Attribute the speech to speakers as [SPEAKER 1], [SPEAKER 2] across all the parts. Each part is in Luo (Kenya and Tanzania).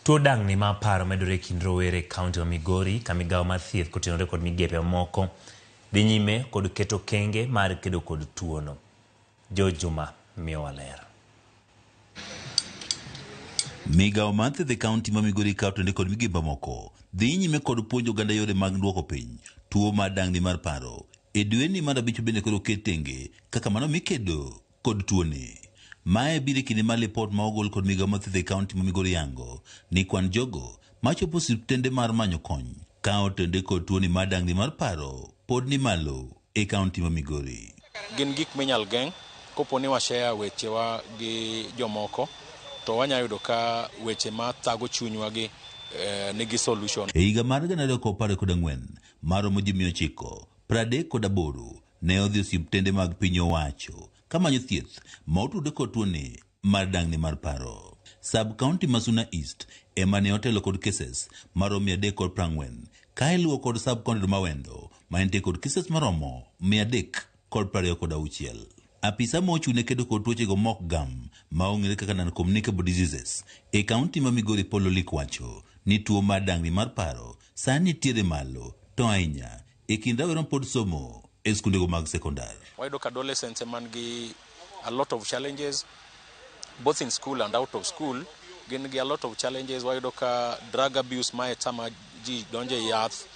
[SPEAKER 1] Tuo dang' ni ma paro medore kind rowere kaunti ma Migori ka migawo mar thieth kotenore kod migepe moko dhi nyime kod keto kenge mar kedo kod tuono. Juma miyowa ler.
[SPEAKER 2] Migawo mar thieth e kaunti ma Migori kotenore kod migepe moko dhi nyime kod puonjo oganda yore mag duoko piny tuo mar dang' ni mar paro. E dwe ni mar abich bende koro ket tenge kaka mano mikedo kod tuoni. Mae biro kinde mar lipot ma ogol kod migawo mar thieth e kaunti ma Migori yango ni kwan jogo machopo osiptende mar manyo kony ka otende kod tuoni mar dang' ni mar paro pod ni malo e kaunti ma Migori.
[SPEAKER 3] Gin gik minyal geng' kopo ni washare wechewa gi jomoko to wanyalo yudo ka weche ma thago chunywa gi nigi solution.
[SPEAKER 2] E higa mar 2014 maromo ji 938 ne odhi osiptende mag piny owacho kamanyo thieth ma otude kod tuoni mar dang' ni mar paro. Sub county Masuna East ema ne otelo kod cases maromo 340 ka iluwo kod sub county Mawendo ma entie kod cases maromo 326. Apisa mochune kedo kod tuoche go mok gam ma ong'ere kaka non-communicable diseases e kaunti ma Migori Polo Likwacho ni tuo mar dang' ni mar paro sani tiere malo to ahinya e kind rawera pod somo e skundego mag sekondar.
[SPEAKER 3] Wayudo ka adolescents man gi a lot of challenges both in school and out of school. Gin gi a lot of challenges. Wayudo ka drug abuse mae sama ji donje yath,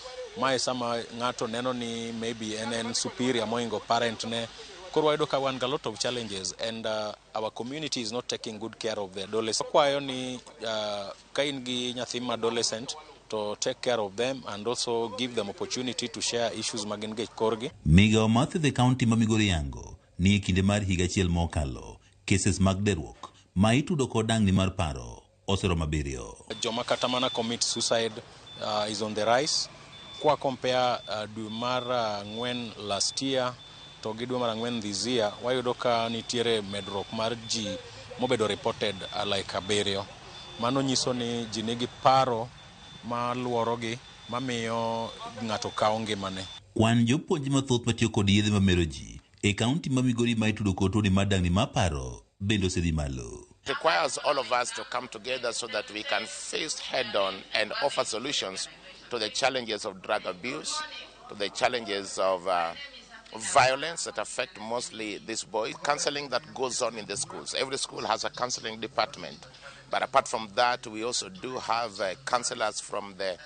[SPEAKER 3] mae sama ng'ato neno ni maybe en superior moingo parent ne. Koro wayudo ka wan ga a lot of challenges and our community is not taking good care of the adolescents. Kwayo ni ka in gi nyathi ma adolescent to take care of them and also give them opportunity to share issues magin ge korgi.
[SPEAKER 2] Migawo mar thieth e kaunti ma Migori yango ni e kinde mar higa achiel mokalo cases mag deruok ma itudo kod dang' ni mar paro oseromo 7.
[SPEAKER 3] Joma kata mana commit suicide is on the rise. Kwa compare dwe mar 4 last year to gi dwe mar 4 this year, wayudo ka nitiere medruok mar ji mobedo reported like 7. Mano nyiso ni ji nigi paro ma luorogi mamiyo ng'ato kawo ngimane.
[SPEAKER 2] Kwan jopuonj mathoth matiyo kod yedhe mamero ji e kaunti ma Migori ma itudo kod tuoni mar dang' ni mar paro bende osedhi malo.
[SPEAKER 4] It requires all of us to come together so that we can face head-on and offer solutions to the challenges of drug abuse, to the challenges of violence that affect mostly these boys. Counseling that goes on in the schools. Every school has a counseling department. But apart from that, we also do have counselors from the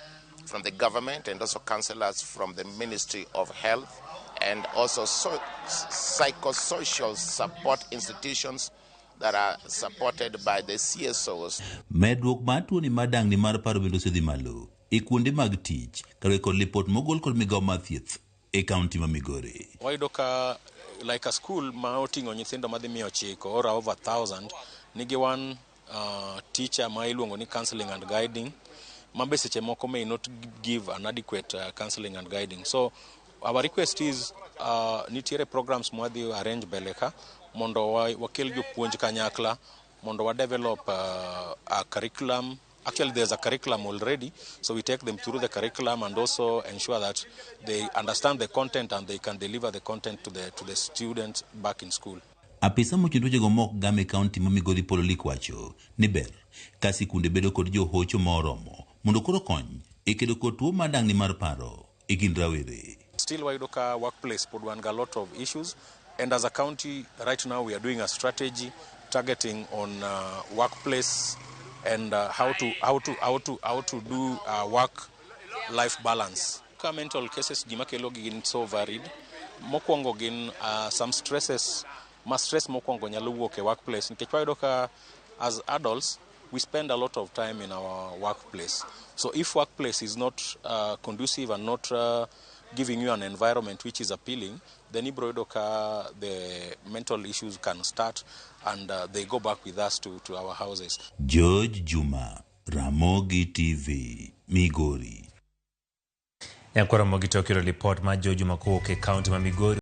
[SPEAKER 4] government and also counselors from the Ministry of Health and also psychosocial support institutions that are supported by the CSOs.
[SPEAKER 2] Medruok mar tuoni mar dang' ni mar paro bende osedhi malo e kuonde mag tich kaluwore kod lipot mogol kod migawo mar thieth e kaunti ma Migori.
[SPEAKER 3] Wayudo ka like a school ma oting'o nyithindo madhi 900 or over 1,000 nigi one teacher ma iluongo ni counseling and guiding ma be seche moko may not give an adequate counseling and guiding. So our request is nitiere programs mwadhi arrange beleka mondo wakel jopuonj kanyakla mondo wa develop a curriculum. Actually, there's a curriculum already, so we take them through the curriculum and also ensure that they understand the content and they can deliver the content to the students back in school.
[SPEAKER 2] Apisa mochung' tuoche go mok gam e kaunti ma Migori Polo Likwacho ni ber ka sikunde bedo kod johocho moromo mondo koro kony e kedo kod tuo mar dang' ni mar paro e kind rawere.
[SPEAKER 3] Still, wayudo ka workplace pod wan ga a lot of issues, and as a county right now we are doing a strategy targeting on workplace and how to do work life balance. Mental cases gima kelo gin so varied. Mokwongo gin some stresses. Stress mokwongo nyalo wuok e workplace nikech wayudo ka as adults we spend a lot of time in our workplace. So if workplace is not conducive and not giving you an environment which is appealing, then ibro ka the mental issues can start and they go back with us to our houses.
[SPEAKER 2] Juma, Ramogi TV, Migori.
[SPEAKER 1] Yakwara Ramogi tokiro report ma Juma kowuok e kaunti ma Migori.